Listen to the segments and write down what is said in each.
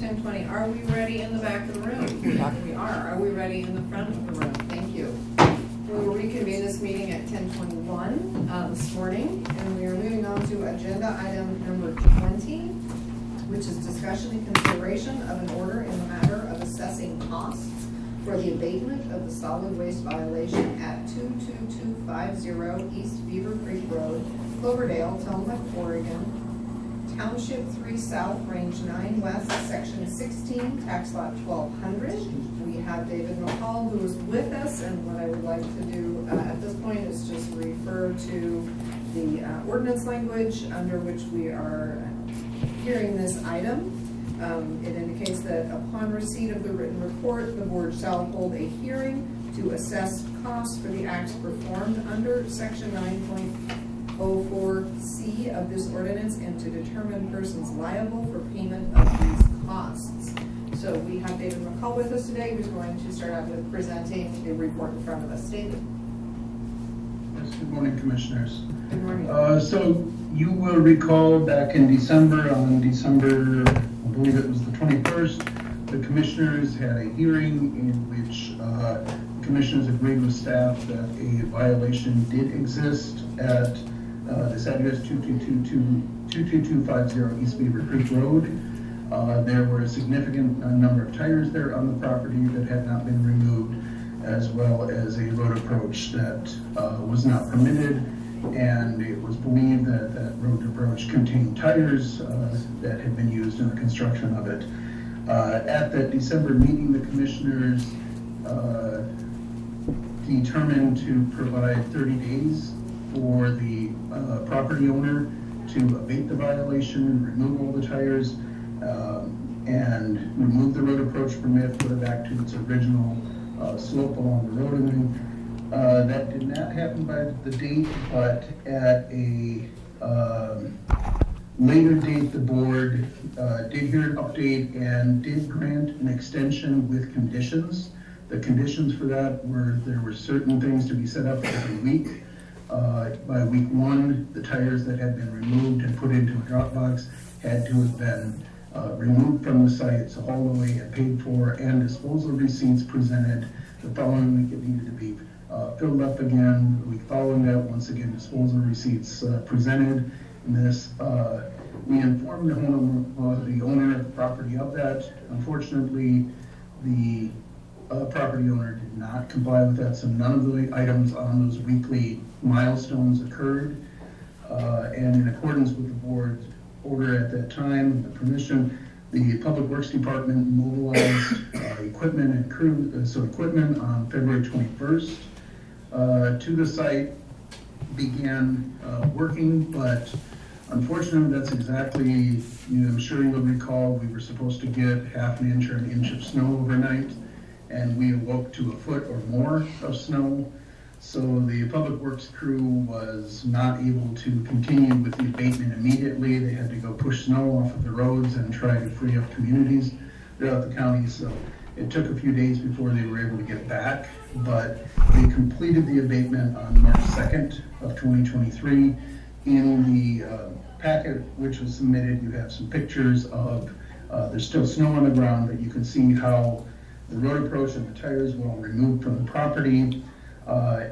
10:20. Are we ready in the back of the room? We are. Are we ready in the front of the room? Thank you. We will reconvene this meeting at 10:21 this morning, and we are moving on to agenda item number 20, which is discussion and consideration of an order in the matter of assessing costs for the abatement of the solid waste violation at 22250 East Beaver Creek Road, Cloverdale, Tillamook, Oregon, Township 3 South, Range 9 West, Section 16, Tax Lot 1200. We have David McCall, who is with us, and what I would like to do at this point is just refer to the ordinance language under which we are hearing this item. It indicates that upon receipt of the written report, the board shall hold a hearing to assess costs for the acts performed under Section 9.04C of this ordinance and to determine persons liable for payment of these costs. So we have David McCall with us today, who's going to start out with presenting the report in front of us. David. Yes, good morning, Commissioners. Good morning. So you will recall back in December, I believe it was the 21st, the Commissioners had a hearing in which the Commissioners agreed with staff that a violation did exist at this address 22250 East Beaver Creek Road. There were a significant number of tires there on the property that had not been removed, as well as a road approach that was not permitted, and it was believed that that road approach contained tires that had been used in the construction of it. At that December meeting, the Commissioners determined to provide 30 days for the property owner to abate the violation and remove all the tires and remove the road approach permit, put it back to its original slope along the road. And that did not happen by the date, but at a later date, the board did hear an update and did grant an extension with conditions. The conditions for that were there were certain things to be set up every week. By week 1, the tires that had been removed and put into a drop box had to have been removed from the site, so hauled away and paid for, and disposal receipts presented. The following week, it needed to be filled up again. The week following that, once again, disposal receipts presented. And this, we informed the owner of the property of that. Unfortunately, the property owner did not comply with that, so none of the items on those weekly milestones occurred. And in accordance with the board's order at that time, the permission, the Public Works Department mobilized equipment and crew, equipment on February 21st to the site, began working, but unfortunately that's exactly, I'm sure you'll recall, we were supposed to get half an inch or an inch of snow overnight, and we awoke to a foot or more of snow. So the Public Works crew was not able to continue with the abatement immediately. They had to go push snow off of the roads and try to free up communities throughout the county. So it took a few days before they were able to get back, but they completed the abatement on March 2nd of 2023. In the packet which was submitted, you have some pictures of, there's still snow on the ground, but you can see how the road approach and the tires were all removed from the property.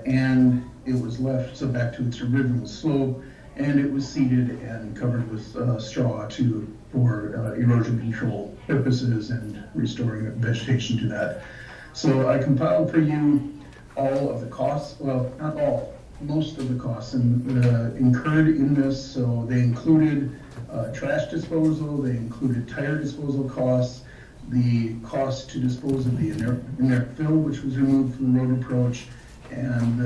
And it was left so back to its original slope, and it was seeded and covered with straw for erosion control purposes and restoring vegetation to that. So I compiled for you all of the costs, well, not all, most of the costs incurred in this. So they included trash disposal, they included tire disposal costs, the cost to dispose of the inert fill, which was removed from the road approach. And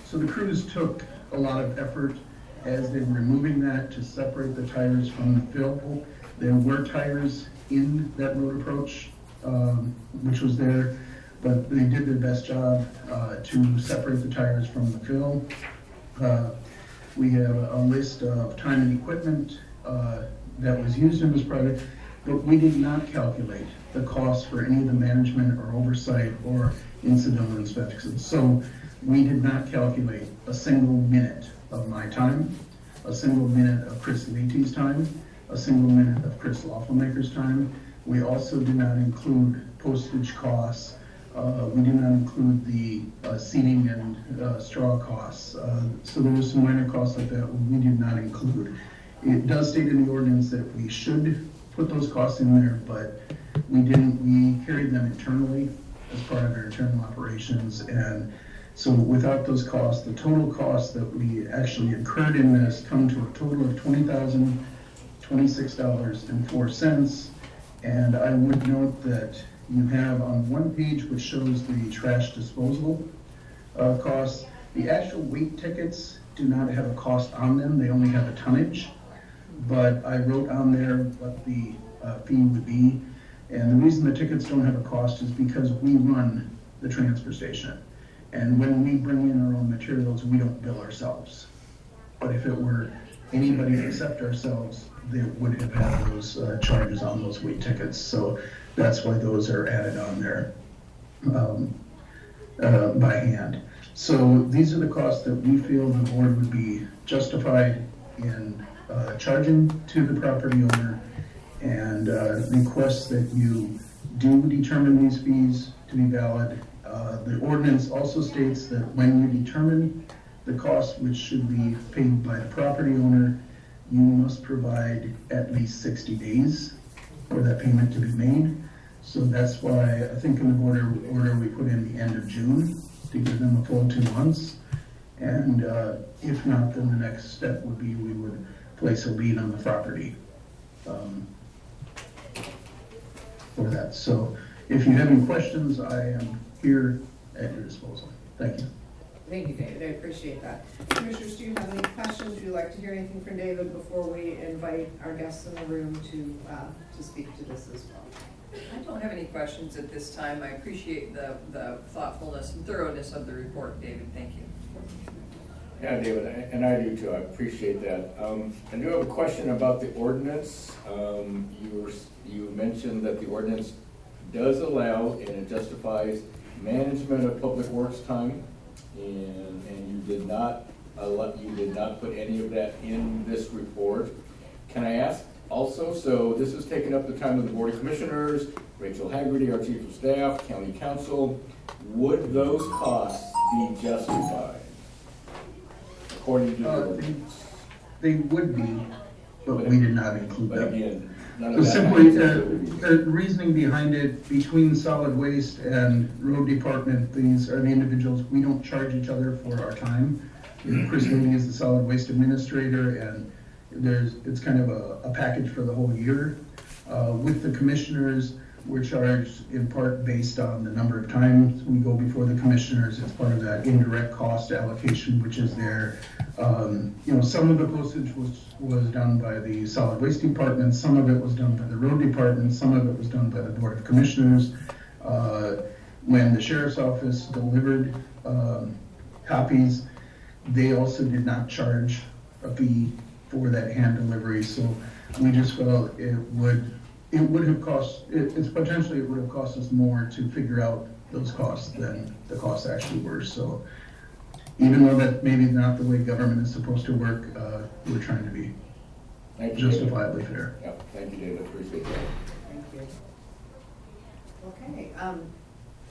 so the crews took a lot of effort as they were removing that to separate the tires from the fill. There were tires in that road approach, which was there, but they did their best job to separate the tires from the fill. We have a list of time and equipment that was used in this project, but we did not calculate the cost for any of the management or oversight or incidental inspections. So we did not calculate a single minute of my time, a single minute of Chris Leaty's time, a single minute of Chris Lawfulmaker's time. We also did not include postage costs. We did not include the seating and straw costs. So there were some minor costs like that we did not include. It does state in the ordinance that we should put those costs in there, but we didn't. We carried them internally as part of our internal operations. And so without those costs, the total costs that we actually incurred in this come to a total of $20,026.04. And I would note that you have on one page which shows the trash disposal costs. The actual weight tickets do not have a cost on them, they only have a tonnage. But I wrote on there what the fee would be. And the reason the tickets don't have a cost is because we run the transfer station. And when we bring in our own materials, we don't bill ourselves. But if it were anybody except ourselves, they would have had those charges on those weight tickets. So that's why those are added on there by hand. So these are the costs that we feel the board would be justified in charging to the property owner, and request that you do determine these fees to be valid. The ordinance also states that when you determine the cost which should be paid by the property owner, you must provide at least 60 days for that payment to be made. So that's why I think in the order we put in the end of June to give them a full 2 months. And if not, then the next step would be we would place a lien on the property for that. So if you have any questions, I am here at your disposal. Thank you. Thank you, David, I appreciate that. Commissioners, do you have any questions? Would you like to hear anything from David before we invite our guests in the room to speak to this as well? I don't have any questions at this time. I appreciate the thoughtfulness and thoroughness of the report, David. Thank you. Yeah, David, and I do too. I appreciate that. I do have a question about the ordinance. You mentioned that the ordinance does allow and it justifies management of public works time, and you did not put any of that in this report. Can I ask also? So this has taken up the time of the Board of Commissioners, Rachel Haggerty, our Chief of Staff, County Council. Would those costs be justified according to the ordinance? They would be, but we did not include But them. again, none So of that. simply, the reasoning behind it, between solid waste and road department, these are the individuals, we don't charge each other for our time. Chris Mooney is the solid waste administrator, and it's kind of a package for the whole year. With the commissioners, we're charged in part based on the number of times we go before the commissioners. It's part of that indirect cost allocation, which is there. Some of the postage was done by the solid waste department, some of it was done by the road department, some of it was done by the Board of Commissioners. When the sheriff's office delivered copies, they also did not charge a fee for that hand delivery. So we just felt it would have cost us more to figure out those costs than the costs actually were. So even though that maybe not the way government is supposed to work, we're trying to be justifiably fair. Yeah, thank you, David. Appreciate that. Thank you. Okay,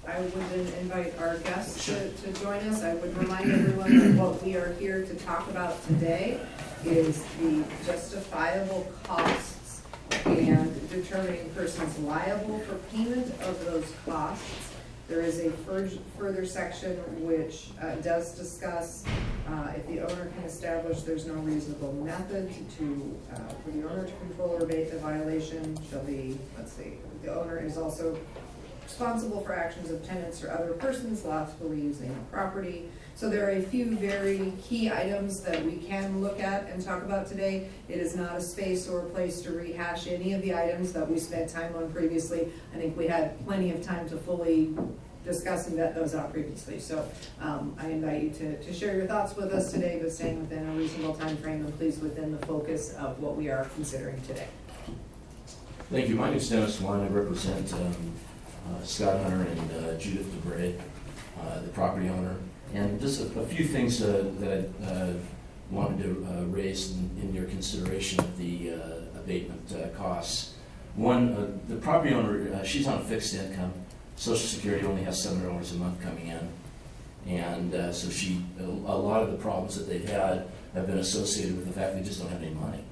I would then invite our guests to join us. I would remind everyone that what we are here to talk about today is the justifiable costs and determining persons liable for payment of those costs. There is a further section which does discuss if the owner can establish there's no reasonable method for the owner to control or abate the violation, shall be, the owner is also responsible for actions of tenants or other persons lawfully using the property. So there are a few very key items that we can look at and talk about today. It is not a space or a place to rehash any of the items that we spent time on previously. I think we had plenty of time to fully discuss and vet those out previously. So I invite you to share your thoughts with us today, but staying within a reasonable time frame and please within the focus of what we are considering today. Thank you. My name is Dennis Swan. I represent Scott Hunter and Judith DeBray, the property owner. And just a few things that I wanted to raise in your consideration of the abatement costs. One, the property owner, she's on a fixed income. Social Security only has $700 a month coming in. And so a lot of the problems that they've had have been associated with the fact they just don't have any money.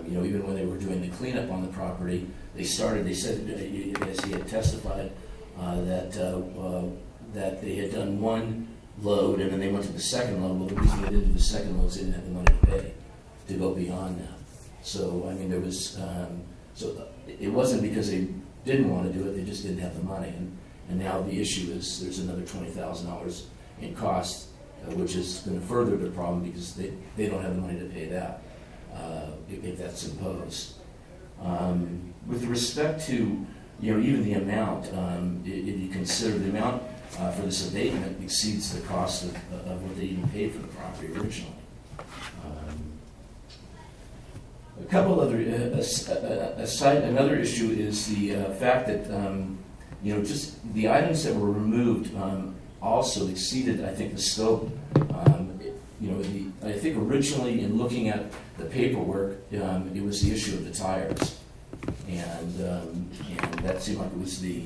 Even when they were doing the cleanup on the property, they said, as he had testified, that they had done one load and then they went to the second load. Well, the reason they didn't do the second load is they didn't have the money to pay to go beyond that. So, there was, so it wasn't because they didn't want to do it, they just didn't have the money. And now the issue is there's another $20,000 in cost, which is going to further the problem because they don't have the money to pay that, if that's imposed. With respect to, even the amount, if you consider the amount for this abatement exceeds the cost of what they even paid for the property originally. A couple other, another issue is the fact that, just the items that were removed also exceeded, I think, the scope. I think originally in looking at the paperwork, it was the issue of the tires. And that seemed like it was the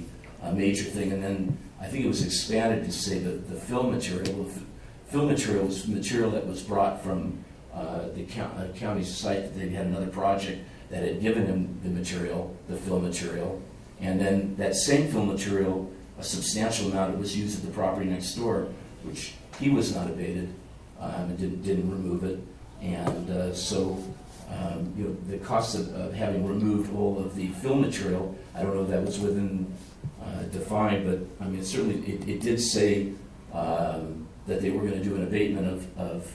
major thing. And then I think it was expanded to say that the fill material, was material that was brought from the county's site. That they had another project that had given them the material, the fill material. And then that same fill material, a substantial amount, was used at the property next door, which he was not abated, and didn't remove it. And so the cost of having removed all of the fill material, I don't know if that was within defined, but certainly it did say that they were going to do an abatement of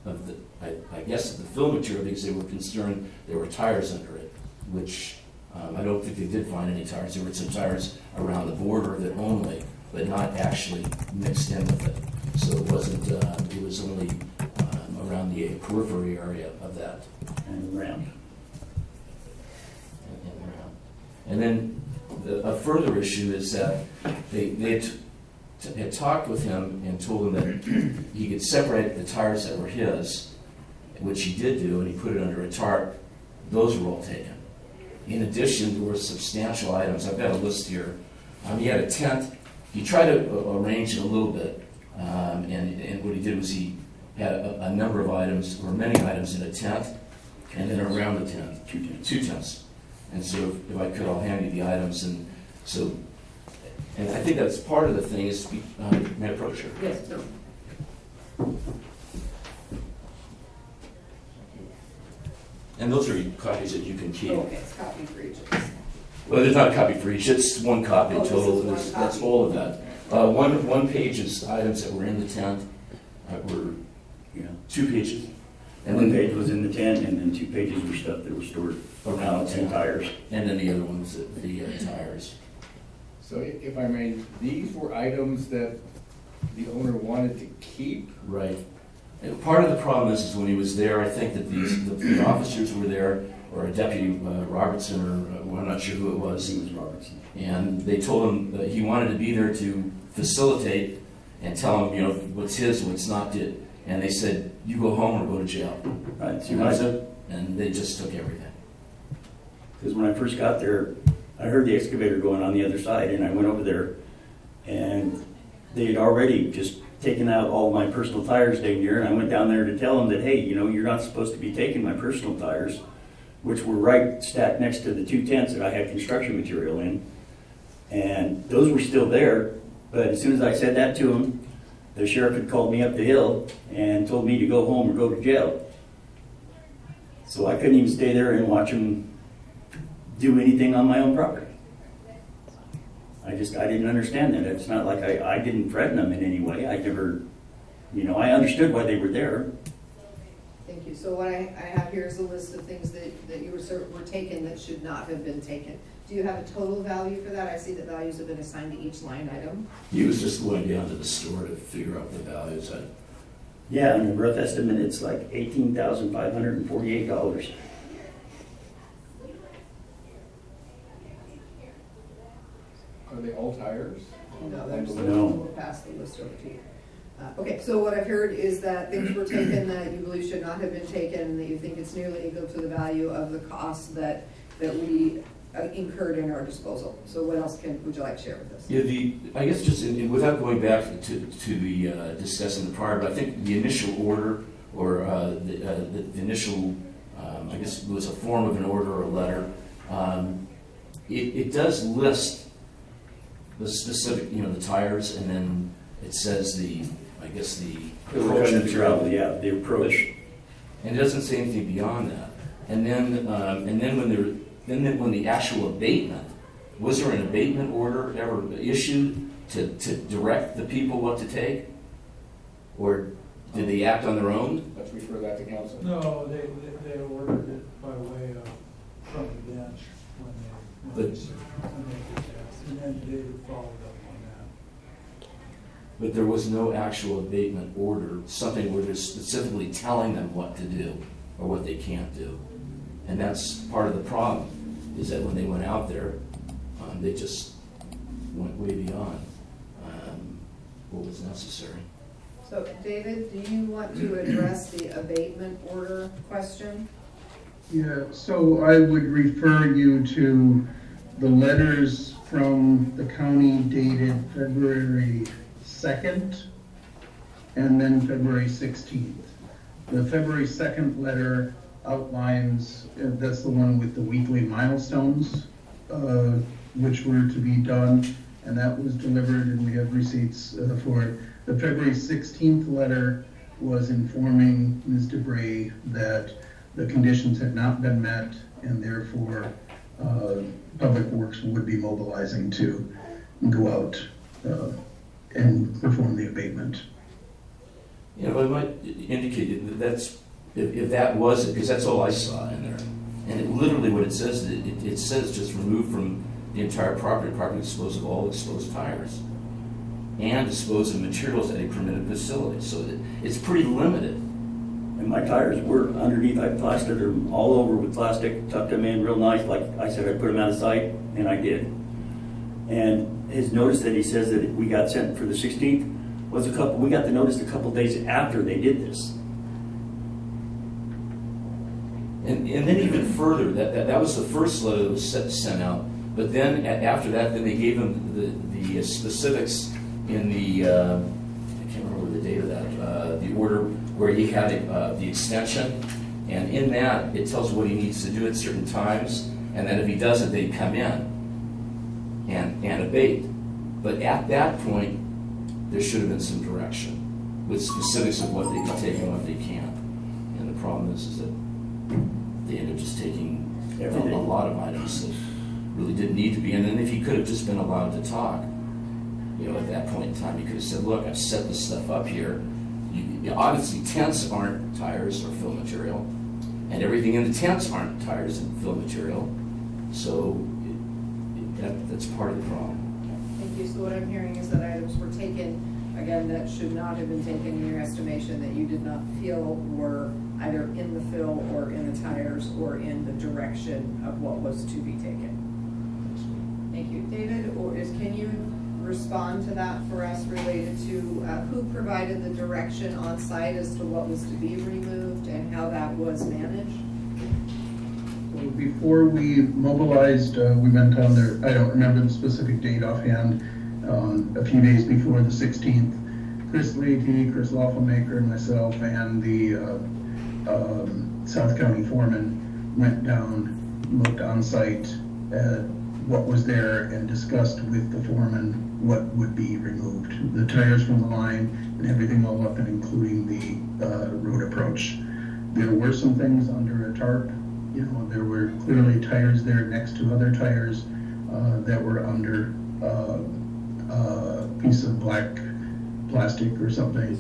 the, I guess, the fill material, because they were concerned there were tires under it, which I don't think they did find any tires. There were some tires around the border of it only, but not actually mixed in with it. So it wasn't, it was only around the periphery area of that. And around. And then a further issue is that they had talked with him and told him that he could separate the tires that were his, which he did do, and he put it under a tarp. Those were all taken. In addition, there were substantial items. I've got a list here. He had a tent. He tried to arrange it a little bit, and what he did was he had a number of items, or many items, in a tent, and then around the tent, two tents. And so, if I could, I'll hand you the items. And so, and I think that's part of the thing is, may I approach her? Yes, no. And those are copies that you can keep. Oh, okay, it's copy for each of us. Well, there's not a copy for each. It's one copy Oh, this total. is one That's copy. all of that. One page is items that were in the tent. Were Yeah. 2 pages. And one page was in the tent, and then 2 pages were stuff that was stored around and tires. And then the other one was the tires. So if I may, these were items that the owner wanted to keep? Right. And part of the problem is when he was there, I think that the officers were there, or a deputy Robertson, or I'm not sure who it I was. think it was Robertson. And they told him that he wanted to be there to facilitate and tell him, what's his, what's not his. And they said, you go home or go to jail. Right, so And they just took everything. because when I first got there, I heard the excavator going on the other side, and I went over there, and they had already just taken out all my personal tires dang near, and I went down there to tell them that, hey, you're not supposed to be taking my personal tires, which were right stacked next to the 2 tents that I had construction material in. And those were still there, but as soon as I said that to them, the sheriff had called me up the hill and told me to go home or go to jail. So I couldn't even stay there and watch them do anything on my own property. I didn't understand that. It's not like I didn't threaten them in any way. I never, I understood why they were there. Thank you. So what I have here is a list of things that you were taken that should not have been taken. Do you have a total value for that? I see that values have been assigned to each line item. He was just going down to the store to figure out the values. Yeah, and the rough estimate, it's like $18,548. Are they all tires? No, there's, No. we'll pass the list over to you. Okay, so what I've heard is that things were taken that you believe should not have been taken, that you think it's nearly equal to the value of the costs that we incurred in our disposal. So what else would you like to share with us? Yeah, I guess just without going back to the discussing the prior, but I think the initial order or the initial, I guess it was a form of an order or a letter. It does list the specific, the tires, and then it says the approach The and travel, yeah, the approach. and it doesn't say anything beyond that. And then when the actual abatement, was there an abatement order ever issued to direct the people what to take? Or did they act on their own? Let's refer that to council. No, they ordered it by way of, from the bench when they did that. And then David followed up on that. But there was no actual abatement order, something where they're specifically telling them what to do or what they can't do. And that's part of the problem, is that when they went out there, they just went way beyond what was necessary. So David, do you want to address the abatement order question? Yeah, so I would refer you to the letters from the county dated February 2nd and then February 16th. The February 2nd letter outlines, that's the one with the weekly milestones, which were to be done, and that was delivered, and we have receipts for it. The February 16th letter was informing Ms. DeBrey that the conditions had not been met, and therefore Public Works would be mobilizing to go out and perform the abatement. It might indicate that that's, if that was it, because that's all I saw in there. And it literally, what it says, it says just remove from the entire property dispose of all exposed tires and dispose of materials at a permitted facility. So it's pretty limited. And my tires were underneath, I plastered them all over with plastic, tucked them in real nice, like I said, I put them out of sight, and I did. And his notice that he says that we got sent for the 16th was we got the notice a couple days after they did this. And then even further, that was the first letter that was sent out. But then after that, then they gave them the specifics in the, I can't remember the date of that, the order where he had the extension. And in that, it tells what he needs to do at certain times. And then if he doesn't, they come in and abate. But at that point, there should have been some direction with specifics of what they can take and what they can't. And the problem is that they end up just taking a lot of items that really didn't need to be. And then if he could have just been allowed to talk, at that point in time, he could have said, look, I've set this stuff up here. Obviously, tents aren't tires or fill material, and everything in the tents aren't tires and fill material. So that's part of the problem. Thank you. So what I'm hearing is that items were taken, again, that should not have been taken in your estimation, that you did not feel were either in the fill or in the tires or in the direction of what was to be taken. Thank you. David, can you respond to that for us related to who provided the direction on site as to what was to be removed and how that was managed? So before we mobilized, we went down there, I don't remember the specific date offhand, a few days before the 16th. Chris Leahy, Chris Lawfulmaker, and myself, and the South County foreman went down, looked on site at what was there, and discussed with the foreman what would be removed. The tires from the line and everything all up and including the road approach. There were some things under a tarp. There were clearly tires there next to other tires that were under a piece of black plastic or something.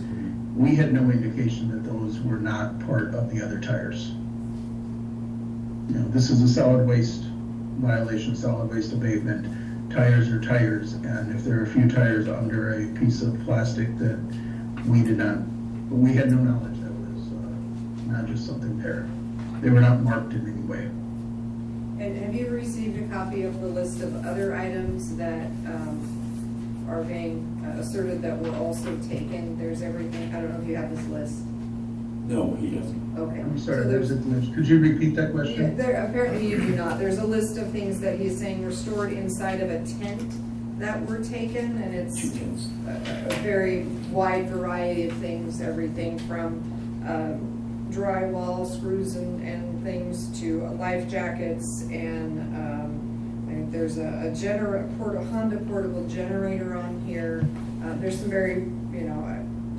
We had no indication that those were not part of the other tires. This is a solid waste violation, solid waste abatement. Tires are tires, and if there are a few tires under a piece of plastic that we had no knowledge that was not just something there. They were not marked in any way. And have you received a copy of the list of other items that are being asserted that were also taken. There's everything, I don't know if you have this list. No, he doesn't. Okay. I'm sorry, So there's a list. Could you repeat that Yeah, question? there, apparently you do not. There's a list of things that he's saying were stored inside of a tent that were taken, and it's 2 tenths. a very wide variety of things, everything from drywall, screws and things to life jackets, and I think there's a Honda portable generator on here. There's some very,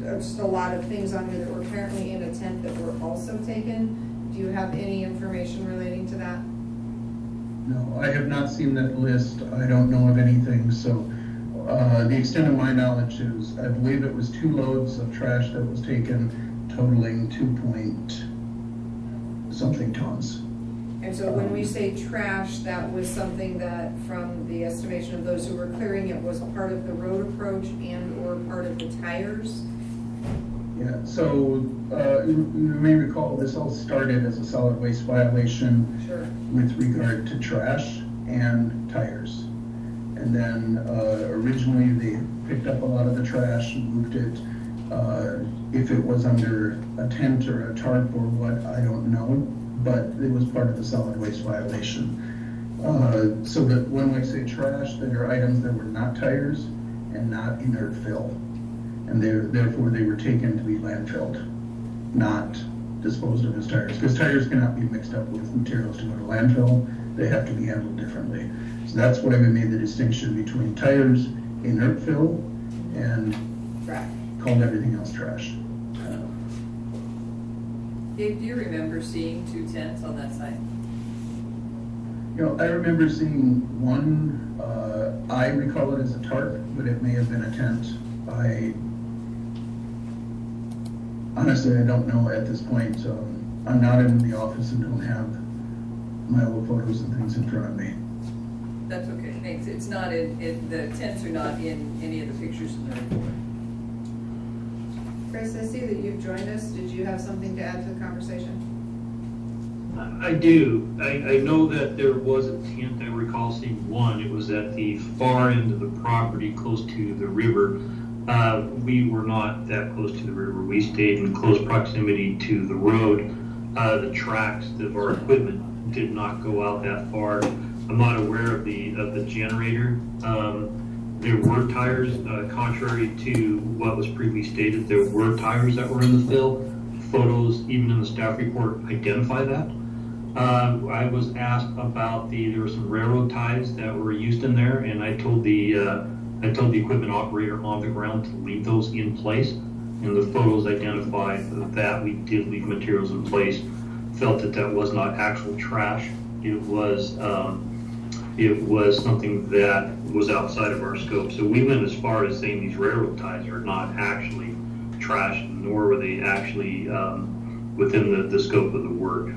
just a lot of things on here that were apparently in a tent that were also taken. Do you have any information relating to that? No, I have not seen that list. I don't know of anything, so the extent of my knowledge is, I believe it was 2 loads of trash that was taken, totaling 2-point-something tons. And so when we say trash, that was something that, from the estimation of those who were clearing it, was part of the road approach and/or part of the tires? Yeah, so you may recall this all started as a solid waste violation Sure. with regard to trash and tires. And then originally they picked up a lot of the trash and moved it. If it was under a tent or a tarp or what, I don't know, but it was part of the solid waste violation. So that when we say trash, there are items that were not tires and not inert fill. And therefore they were taken to be landfilled, not disposed of as tires. Because tires cannot be mixed up with materials to go to landfill. They have to be handled differently. So that's why we made the distinction between tires, inert fill, and Right. called everything else trash. Dave, do you remember seeing 2 tents on that site? I remember seeing one, I recall it as a tarp, but it may have been a tent. Honestly, I don't know at this point. I'm not in the office and don't have my old photos and things in front of me. That's okay, thanks. It's not the tents are not in any of the pictures in the report. Chris, I see that you've joined us. Did you have something to add to the conversation? I do. I know that there was a tent, I recall seeing one. It was at the far end of the property, close to the river. We were not that close to the river. We stayed in close proximity to the road. The tracks of our equipment did not go out that far. I'm not aware of the generator. There were tires, contrary to what was previously stated, there were tires that were in the fill. Photos, even in the staff report, identify that. I was asked about there were some railroad ties that were used in there, and I told the equipment operator on the ground to leave those in place. And the photos identify that we did leave materials in place. Felt that was not actual trash. It was something that was outside of our scope. So we went as far as saying these railroad ties are not actually trash, nor were they actually within the scope of the work.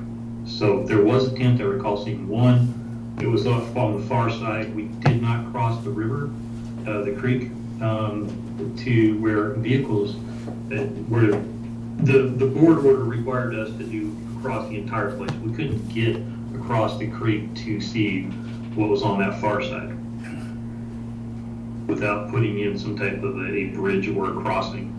So there was a tent, I recall seeing one. It was off on the far side. We did not cross the river, the creek, to where vehicles, where the board order required us to do across the entire place. We couldn't get across the creek to see what was on that far side without putting in some type of a bridge or a crossing.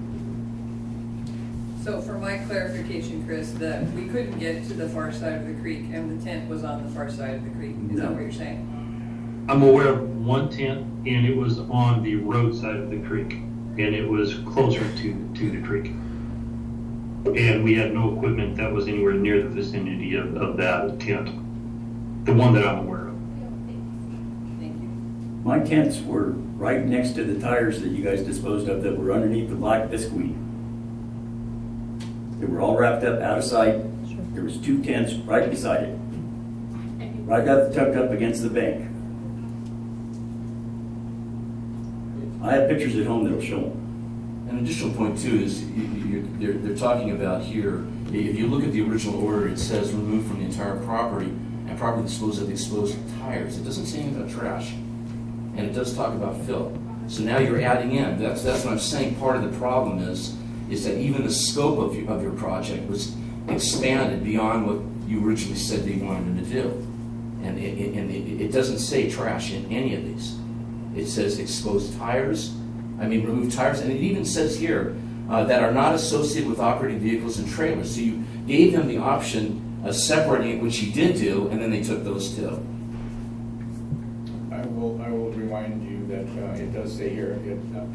So for my clarification, Chris, that we couldn't get to the far side of the creek and the tent was on the far side of the creek. Is that what you're saying? I'm aware of one tent, and it was on the road side of the creek, and it was closer to the creek. And we had no equipment that was anywhere near the vicinity of that tent, the one that I'm aware of. Thank you. My tents were right next to the tires that you guys disposed of that were underneath the black biscuit. They were all wrapped up out of sight. There was 2 tents right beside it. Right up, tucked up against the bank. I have pictures at home that'll show them. An additional point too is they're talking about here, if you look at the original order, it says remove from the entire property and properly dispose of the exposed tires. It doesn't say anything about trash. And it does talk about fill. So now you're adding in, that's what I'm saying, part of the problem is that even the scope of your project was expanded beyond what you originally said they wanted to do. And it doesn't say trash in any of these. It says exposed tires I mean, remove tires, and it even says here that are not associated with operating vehicles and trailers. So you gave him the option of separating it, which he did do, and then they took those two. I will remind you that it does say here,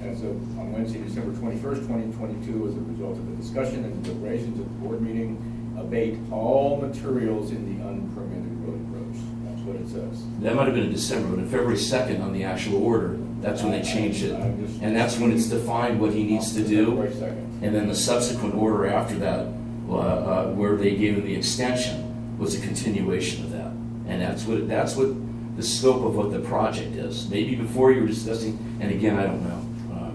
as of on Wednesday, December 21st, 2022, as a result of the discussion and deliberations of the board meeting, abate all materials in the unpermitted road approach. That's what it says. That might have been in December, but on February 2nd on the actual order, that's when they changed it. And that's when it's defined what he needs to do. February 2nd. And then the subsequent order after that, where they gave him the extension, was a continuation of that. And that's what the scope of what the project is. Maybe before you were discussing, and again, I don't know,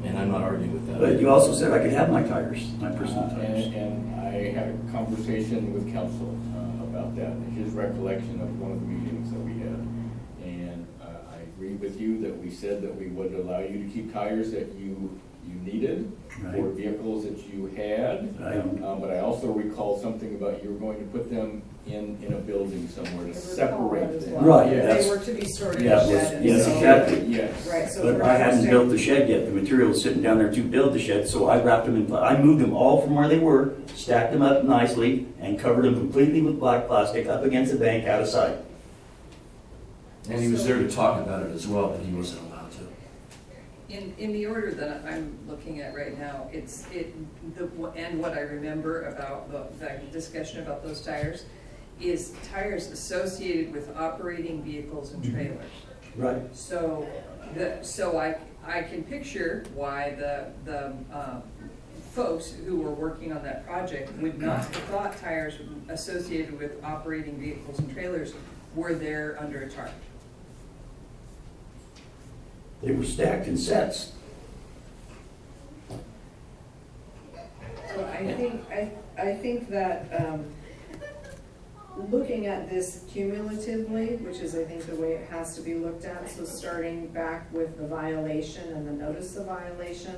and I'm not arguing with that. But you also said I could have my tires, my personal tires. And I had a conversation with council about that, his recollection of one of the meetings that we had. And I agree with you that we said that we would allow you to keep tires that you needed for Right. vehicles that you had. But I also recall something about you were going to put them in a building somewhere to separate them. Right, They that's- were to be stored in Yeah, a shed. and yes, so- exactly. Yes. Right, so. But for I hadn't us to- built the shed yet. The material's sitting down there to build the shed, so I wrapped them in, I moved them all from where they were, stacked them up nicely, and covered them completely with black plastic up against the bank out of sight. And he was there to talk about it as well, but he wasn't allowed to. In the order that I'm looking at right now, and what I remember about the discussion about those tires is tires associated with operating vehicles and trailers. Right. So I can picture why the folks who were working on that project would not have thought tires associated with operating vehicles and trailers were there under a tarp. They were stacked in sets. So I think that, looking at this cumulatively, which is I think the way it has to be looked at, so starting back with the violation and the notice of violation,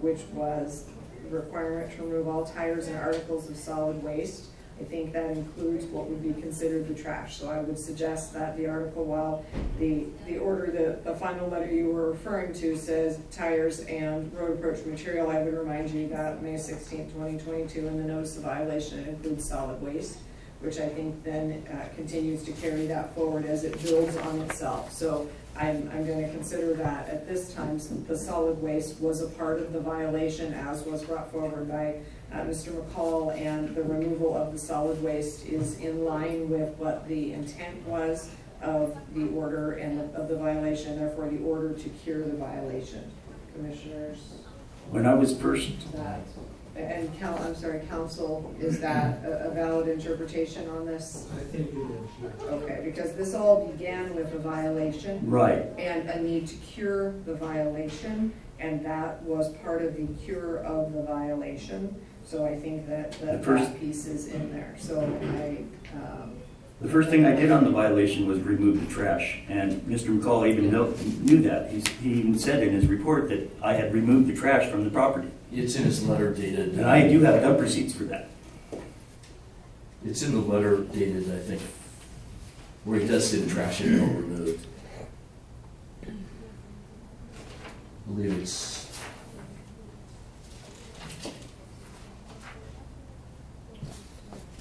which was requirement to remove all tires and articles of solid waste. I think that includes what would be considered the trash. So I would suggest that the article, while the order, the final letter you were referring to says tires and road approach material, I would remind you that May 16th, 2022, in the notice of violation, it includes solid waste, which I think then continues to carry that forward as it builds on itself. So I'm going to consider that at this time, the solid waste was a part of the violation as was brought forward by Mr. McCall, and the removal of the solid waste is in line with what the intent was of the order and of the violation, therefore the order to cure the violation. Commissioners, When I was first, that, and council, is that a valid interpretation on this? I think it is, yeah. Okay, because this all began with a violation right, and a need to cure the violation, and that was part of the cure of the violation. So I think that The first- that piece is in there. So the first thing I did on the violation was remove the trash. And Mr. McCall even knew that. He even said in his report that I had removed the trash from the property. It's in his letter dated. And I do have dump receipts for that. It's in the letter dated, I think, where he does say the trash had been all removed. I believe it's.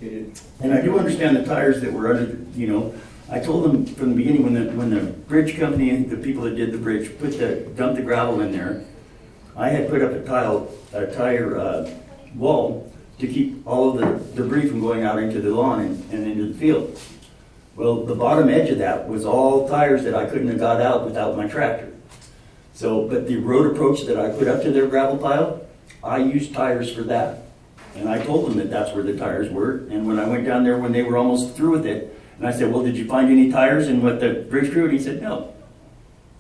And I do understand the tires that were under, I told them from the beginning, when the bridge company and the people that did the bridge dumped the gravel in there, I had put up a tire wall to keep all of the debris from going out into the lawn and into the field. Well, the bottom edge of that was all tires that I couldn't have got out without my tractor. So, but the road approach that I put up to their gravel pile, I used tires for that. And I told them that that's where the tires were. And when I went down there when they were almost through with it, and I said, well, did you find any tires in what the bridge crew? And he said, no,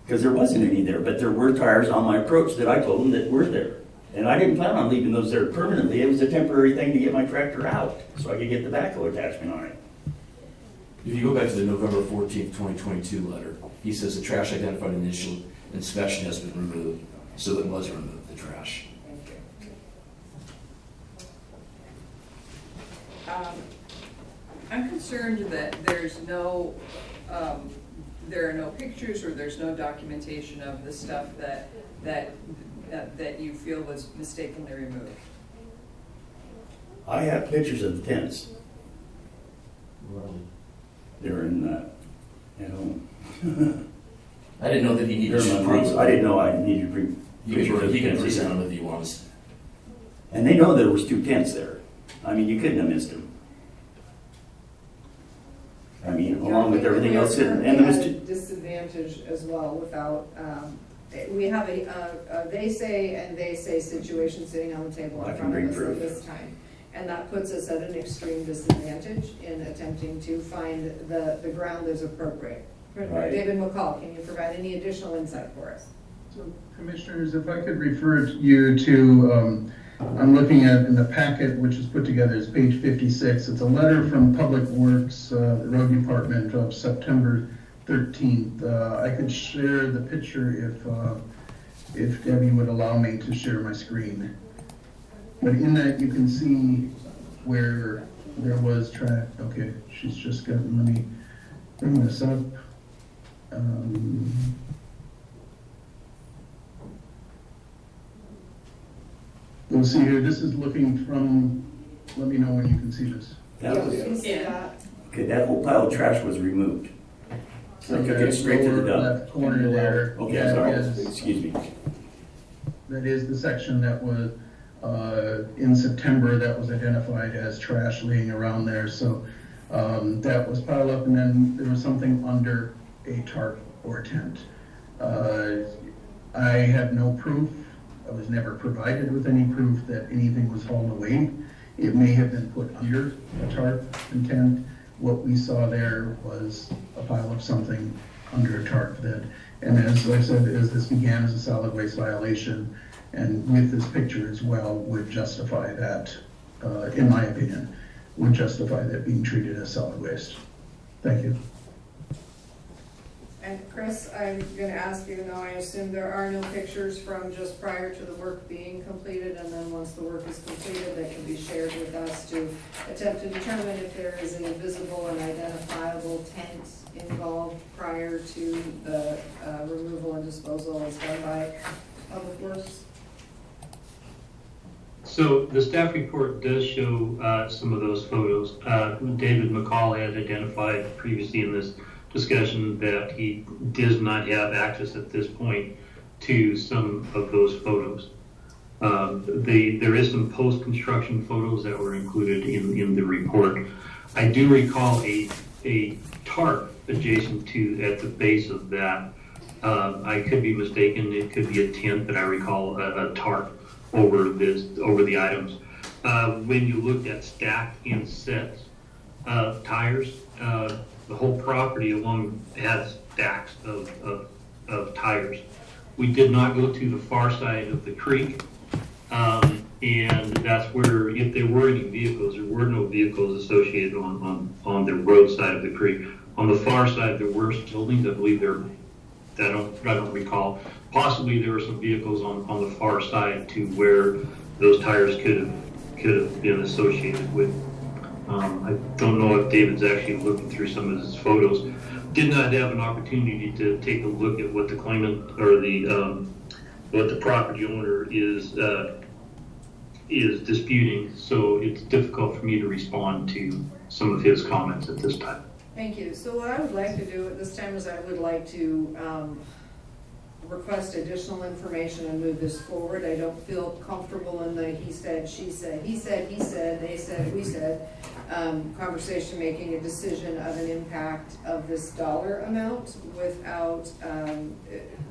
because there wasn't any there. But there were tires on my approach that I told them that were there. And I didn't plan on leaving those there permanently. It was a temporary thing to get my tractor out so I could get the backhoe attachment on it. If you go back to the November 14th, 2022 letter, he says the trash identified in initial inspection has been removed, so it was removed, the trash. I'm concerned that there's no, there are no pictures or there's no documentation of the stuff that that you feel was mistakenly removed? I have pictures of the tents. They're in, at home. I didn't know that he needed They're in to my mom's. prove I it. didn't know I needed to bring He pictures of can, the he can tents present either. them if he wants. And they know there was 2 tents there. I mean, you couldn't have missed them. I mean, along with everything else, and the Disadvantage as well without, we have a they say and they say situation sitting on the table I in can front of bring us at proof. this time. And that puts us at an extreme disadvantage in attempting to find the ground that's appropriate. Right. David McCall, can you provide any additional insight for us? So, Commissioners, if I could refer you to, I'm looking at in the packet, which is put together, is page 56. It's a letter from Public Works, Road Department of September 13th. I could share the picture if Debbie would allow me to share my screen. But in that, you can see where there was track. Okay, she's just gotten, let me bring this up. You'll see here, this is looking from, let me know when you can see this. that was, You see Yeah. that? okay, that whole pile of trash was removed. So I took Okay, it straight to the lower dump. left corner there. Okay, That sorry, is- excuse me. That is the section that was, in September, that was identified as trash laying around there. So that was piled up, and then there was something under a tarp or tent. I have no proof. I was never provided with any proof that anything was hauled away. It may have been put under a tarp and tent. What we saw there was a pile of something under a tarp that, and as I said, as this began as a solid waste violation, and with this picture as well, would justify that, in my opinion, would justify that being treated as solid waste. Thank you. And Chris, I'm gonna ask you, though I assume there are no pictures from just prior to the work being completed, and then once the work is completed, that can be shared with us to attempt to determine if there is a visible and identifiable tent involved prior to the removal and disposal as done by Public Works. So the staff report does show some of those photos. David McCall had identified previously in this discussion that he does not have access at this point to some of those photos. There is some post-construction photos that were included in the report. I do recall a tarp adjacent to, at the base of that. I could be mistaken, it could be a tent, but I recall a tarp over the items. When you looked at stacked in sets of tires, the whole property along has stacks of tires. We did not go to the far side of the creek, and that's where, if there were any vehicles, there were no vehicles associated on the road side of the creek. On the far side, there were buildings, I believe I don't recall. Possibly there were some vehicles on the far side to where those tires could have been associated with. I don't know if David's actually looking through some of his photos. Did not have an opportunity to take a look at what the claimant or what the property owner is disputing. So it's difficult for me to respond to some of his comments at this time. Thank you. So what I would like to do at this time is I would like to request additional information and move this forward. I don't feel comfortable in the he said, she said, he said, they said, we said conversation, making a decision of an impact of this dollar amount without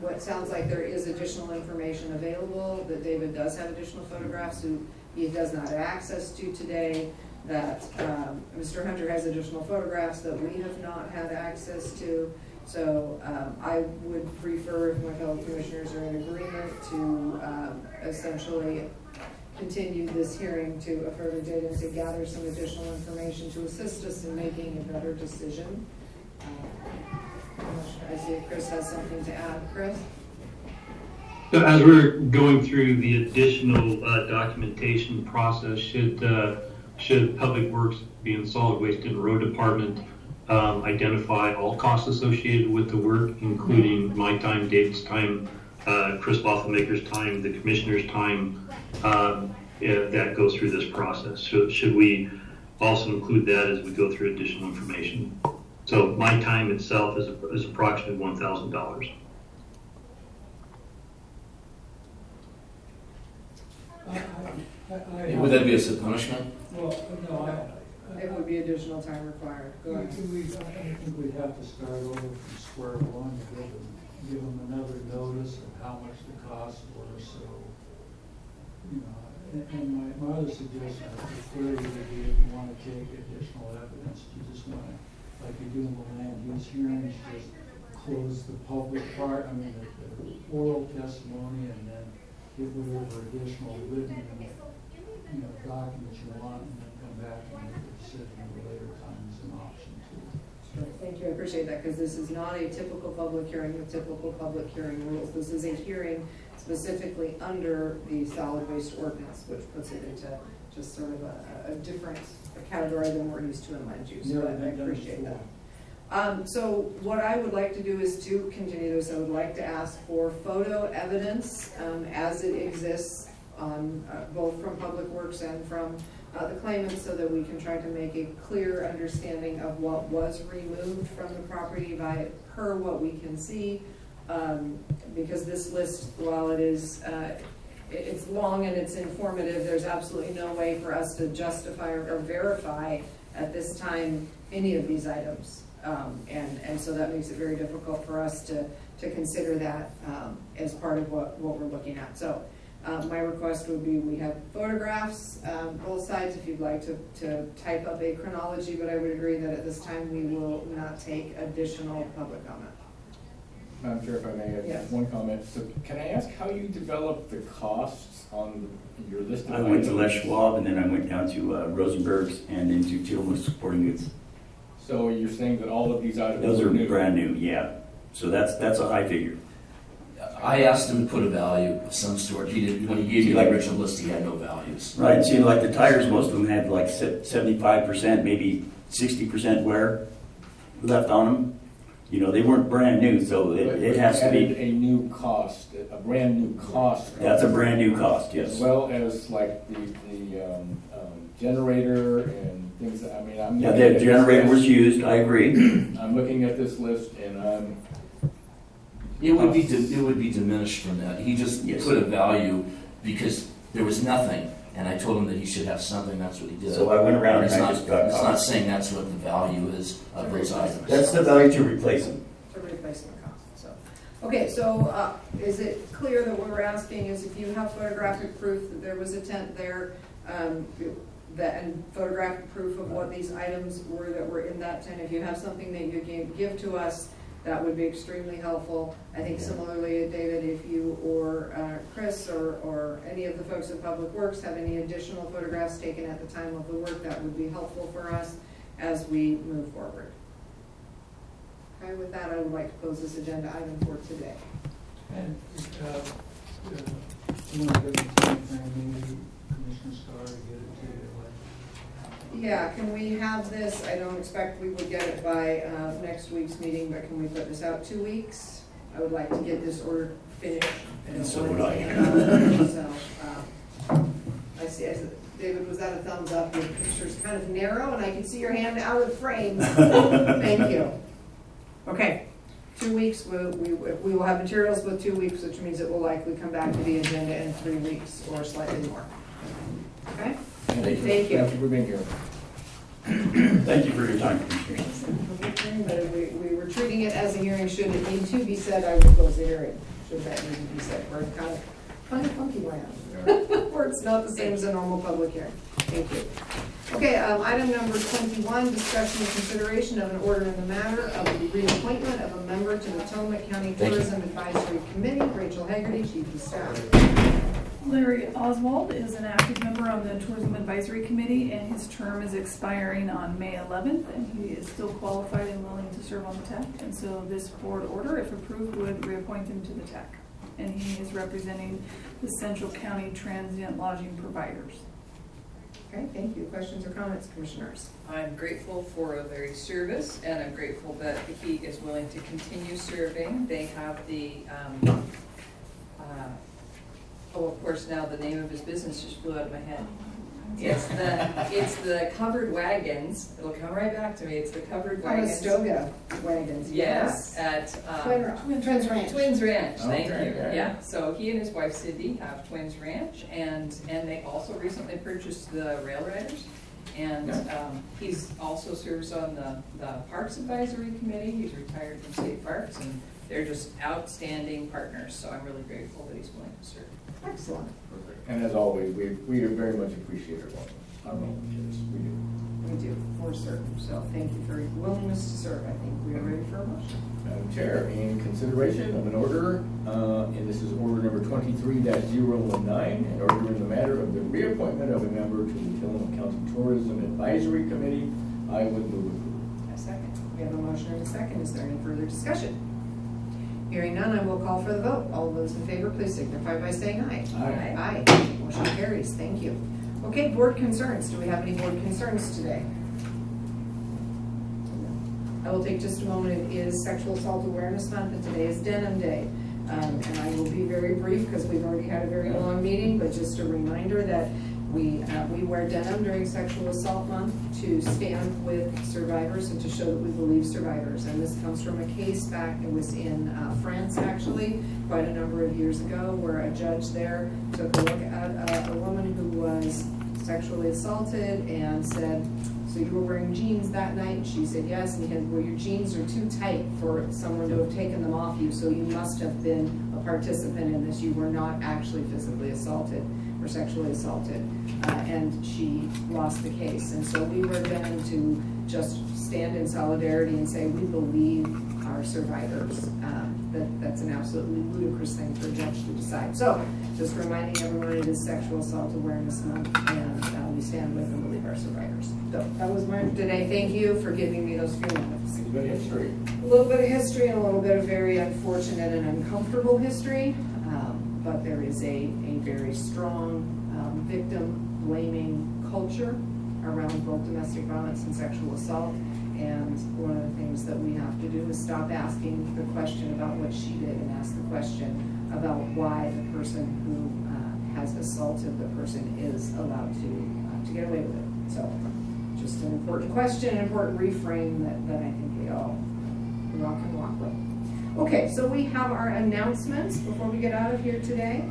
what sounds like there is additional information available, that David does have additional photographs who he does not have access to today, that Mr. Hunter has additional photographs that we have not had access to. So I would prefer, if my fellow commissioners are in agreement, to essentially continue this hearing to a further date and to gather some additional information to assist us in making a better decision. I see if Chris has something to add. Chris? So as we're going through the additional documentation process, should Public Works, being Solid Waste and Road Department, identify all costs associated with the work, including my time, David's time, Chris Bothamaker's time, the commissioner's time, that go through this process. So should we also include that as we go through additional information? So my time itself is approximately $1,000. Would that be as a punishment? Well, no, It would be additional time required. Go ahead. I think we'd have to start over from square one, give them another notice of how much the costs were, so, you know, and my other suggestion, I prefer you would be if you want to take additional evidence, you just want to, like you do in the land use hearings, just close the public part, the oral testimony, and then get whatever additional written, documents you want, and then come back and make a decision at a later time as an option too. Thank you, I appreciate that, because this is not a typical public hearing with typical public hearing rules. This is a hearing specifically under the solid waste ordinance, which puts it into just sort of a different category than we're used to in land use, so I appreciate that. So what I would like to do is to continue this. I would like to ask for photo evidence as it exists both from Public Works and from the claimant, so that we can try to make a clear understanding of what was removed from the property by per what we can see. Because this list, while it is it's long and it's informative, there's absolutely no way for us to justify or verify at this time any of these items. And so that makes it very difficult for us to consider that as part of what we're looking at. So my request would be we have photographs, both sides, if you'd like to type up a chronology, but I would agree that at this time we will not take additional public comment. Madam Chair, if I may have Yes. one comment. So can I ask how you developed the costs on your list of I went to Les items? Schwab, and then I went down to Rosenberg's and into Tillman's Sporting Goods. So you're saying that all of these items Those are are new? brand new, yeah. So that's a high figure. I asked him to put a value of some sort. He didn't, when he gave me the original list, he had no values. Right, see, like the tires, most of them had like 75%, maybe 60% wear left on them. You know, they weren't brand new, so But it you has to added be, a new cost, a brand new cost. that's a brand new cost, As yes. well as like the generator and things, I'm Yeah, looking the at this generator was list. used, I agree. I'm looking at this list and It would be diminished from that. He just Yes. put a value because there was nothing, and I told him that he should have something. That's what he did. So I went around and It's I not- just got It's not costs. saying that's what the value is of those items. That's the value to replace them. To replacement cost, so. Okay, so is it clear that what we're asking is if you have photographic proof that there was a tent there, and photographic proof of what these items were that were in that tent, if you have something that you can give to us, that would be extremely helpful. I think similarly, David, if you or Chris or any of the folks at Public Works have any additional photographs taken at the time of the work, that would be helpful for us as we move forward. Okay, with that, I would like to close this agenda item for today. And, you want to give a time frame, maybe Commissioner Starr to get it to you, Yeah, can we have this, I don't expect we would get it by next week's meeting, but can we put this out 2 weeks? I would like to get this order finished. And so would I. So, I see, David, was that a thumbs up? Your picture's kind of narrow, and I can see your hand out of frame. Thank you. Okay, 2 weeks, we will have materials with 2 weeks, which means it will likely come back to the agenda in 3 weeks or slightly more. Okay? Thank you. thank you for being here. Thank you for your time, Commissioners. But if we were treating it as a hearing, should it need to be said, I would close the hearing. Should that need to be said, we're kind of funky land, where it's not the same as a normal public hearing. Thank you. Okay, item number 21, discussion and consideration of an order in the matter of the reappointment of a member to the Potomac County Thank you. Tourism Advisory Committee. Rachel Haggerty, Chief of Staff. Larry Oswald is an active member on the Tourism Advisory Committee, and his term is expiring on May 11th, and he is still qualified and willing to serve on the TAC. And so this board order, if approved, would reappoint him to the TAC. And he is representing the Central County Transient Lodging Providers. Okay, thank you. Questions or comments, commissioners? I'm grateful for Larry's service, and I'm grateful that he is willing to continue serving. They have the oh, of course, now the name of his business just flew out of my head. It's the Covered Wagons. It'll come right back to me. It's the Covered Wagons. Conestoga wagons, yes. Yes, at Twins Ranch. Twins Ranch, thank Okay, you. yeah. Yeah, so he and his wife Cindy have Twins Ranch, and they also recently purchased the Rail Riders. And he's also serves on the Parks Advisory Committee. He's retired from state parks, and they're just outstanding partners. So I'm really grateful that he's willing to serve. Excellent. Perfect. And as always, we very much appreciate our volunteers. We do. We do, for certain. So thank you for your willingness to serve. I think we are ready for a motion. Madam Chair, in consideration of an order, and this is order number 23-019, an order in the matter of the reappointment of a member to the Tillamook County Tourism Advisory Committee, I would move approval. A second. We have a motion and a second. Is there any further discussion? Hearing none, I will call for the vote. All those in favor, please signify by saying aye. Aye. Aye. Motion carries. Thank you. Okay, board concerns. Do we have any board concerns today? I will take just a moment. It is Sexual Assault Awareness Month, and today is Denim Day. And I will be very brief because we've already had a very long meeting, but just a reminder that we wear denim during Sexual Assault Month to stand with survivors and to show that we believe survivors. And this comes from a case back, it was in France actually, quite a number of years ago, where a judge there took a look at a woman who was sexually assaulted and said, so you were wearing jeans that night? And she said yes, and he said, well, your jeans are too tight for someone to have taken them off you, so you must have been a participant in this. You were not actually physically assaulted or sexually assaulted. And she lost the case. And so we were then to just stand in solidarity and say, we believe our survivors. That's an absolutely ludicrous thing for a judge to decide. So just reminding everyone it is Sexual Assault Awareness Month, and we stand with and believe our survivors. So that was mine today. Thank you for giving me those few minutes. It's been history. A little bit of history and a little bit of very unfortunate and uncomfortable history, but there is a very strong victim-blaming culture around both domestic violence and sexual assault. And one of the things that we have to do is stop asking the question about what she did and ask the question about why the person who has assaulted the person is allowed to get away with it. So just an important question, an important reframe that I think we all can walk with. Okay, so we have our announcements before we get out of here today.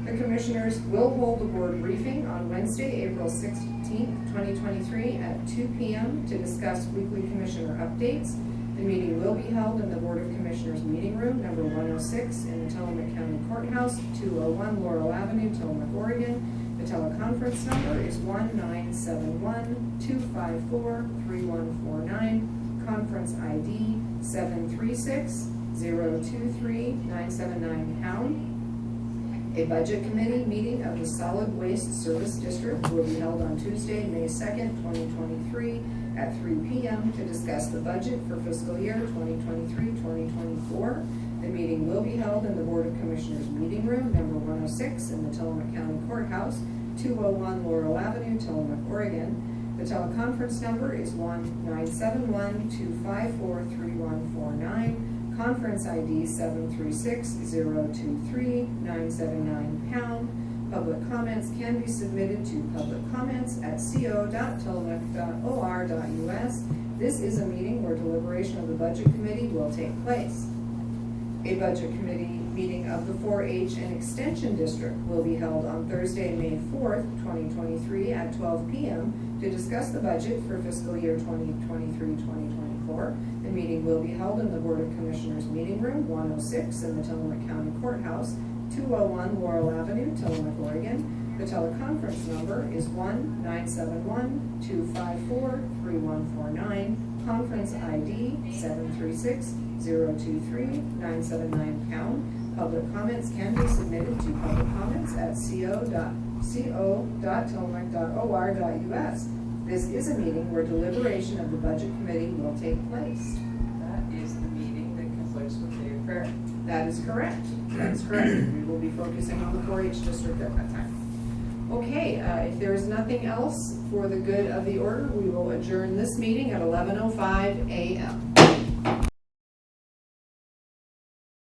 The commissioners will hold a board briefing on Wednesday, April 16th, 2023 at 2 p.m. to discuss weekly commissioner updates. The meeting will be held in the Board of Commissioners meeting room, number 106 in the Tillamook County Courthouse, 201 Laurel Avenue, Tillamook, Oregon. The teleconference number is 1-971-254-3149. Conference ID 736-023-979#. A budget committee meeting of the Solid Waste Service District will be held on Tuesday, May 2nd, 2023 at 3 p.m. to discuss the budget for fiscal year 2023-2024. The meeting will be held in the Board of Commissioners meeting room, number 106 in the Tillamook County Courthouse, 201 Laurel Avenue, Tillamook, Oregon. The teleconference number is 1-971-254-3149. Conference ID 736-023-979#. Public comments can be submitted to publiccomments@co.tillamook.or.us. This is a meeting where deliberation of the Budget Committee will take place. A Budget Committee meeting of the 4-H and Extension District will be held on Thursday, May 4th, 2023 at 12 p.m. to discuss the budget for fiscal year 2023-2024. The meeting will be held in the Board of Commissioners meeting room, 106 in the Tillamook County Courthouse, 201 Laurel Avenue, Tillamook, Oregon. The teleconference number is 1-971-254-3149. Conference ID 736-023-979#. Public comments can be submitted to publiccomments@co.tillamook.or.us. This is a meeting where deliberation of the Budget Committee will take place. That is the meeting that conflicts with the prayer. That is correct. That is correct. We will be focusing on the 4-H district at that time. Okay, if there is nothing else for the good of the order, we will adjourn this meeting at 11:05 a.m.